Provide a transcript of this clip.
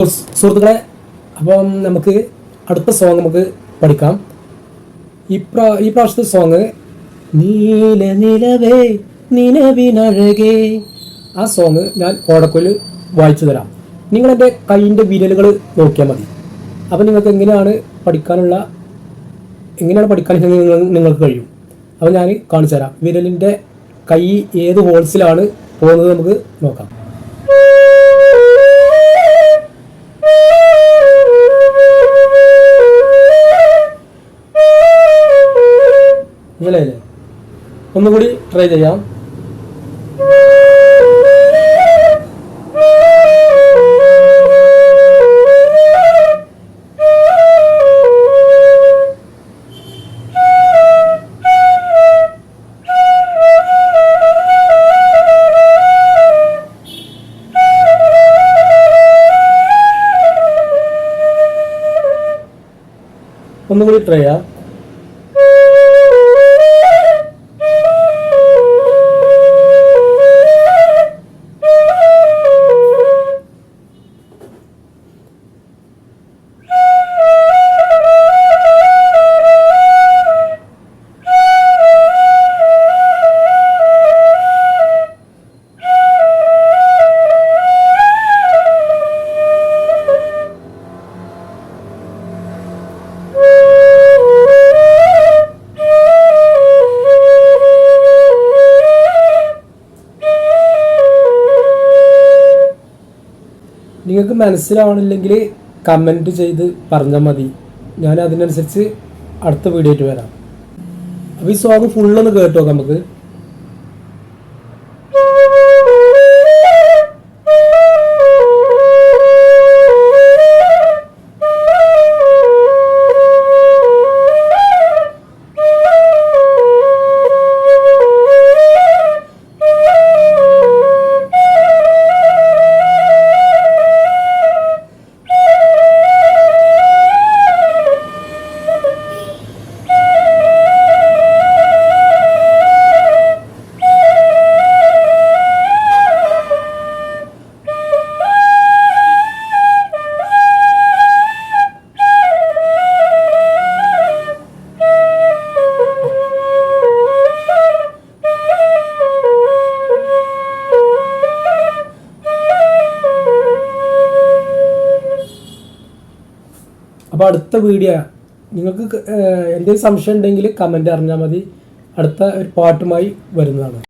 സുഹൃത്തുക്കളെ, അപ്പം നമുക്ക് അടുത്ത സോങ് നമുക്ക് പഠിക്കാം. ഈ പ്രാവശ്യത്തെ സോങ് നീല നിലവേ നിലവിനഴകേ. ആ സോങ് ഞാൻ ഓടക്കുഴൽ വായിച്ചു തരാം. നിങ്ങളെൻ്റെ കൈയിൻ്റെ വിരലുകൾ നോക്കിയാൽ മതി. അപ്പം നിങ്ങൾക്ക് എങ്ങനെയാണ് പഠിക്കാൻ നിങ്ങൾക്ക് കഴിയും. അപ്പോൾ ഞാൻ കാണിച്ചു തരാം. വിരലിൻ്റെ കൈ ഏത് ഹോൾസിലാണ് പോകുന്നത് നമുക്ക് നോക്കാം. ഇങ്ങനെയല്ലേ? ഒന്നുകൂടി ട്രൈ ചെയ്യാം. ഒന്നുകൂടി ട്രൈ ചെയ്യാം. നിങ്ങൾക്ക് മനസ്സിലാവണില്ലെങ്കിൽ കമൻറ്റ് ചെയ്ത് പറഞ്ഞാൽ മതി. ഞാൻ അതിനനുസരിച്ച് അടുത്ത വീഡിയോ ആയിട്ട് വരാം. അപ്പോൾ ഈ സോങ് ഫുള്ളൊന്ന് കേട്ട് നോക്കാം നമുക്ക്. അപ്പോൾ അടുത്ത വീഡിയോ നിങ്ങൾക്ക് എന്തെങ്കിലും സംശയം ഉണ്ടെങ്കിൽ കമൻറ്റ് അറിഞ്ഞാൽ മതി. അടുത്ത ഒരു പാട്ടുമായി വരുന്നതാണ്.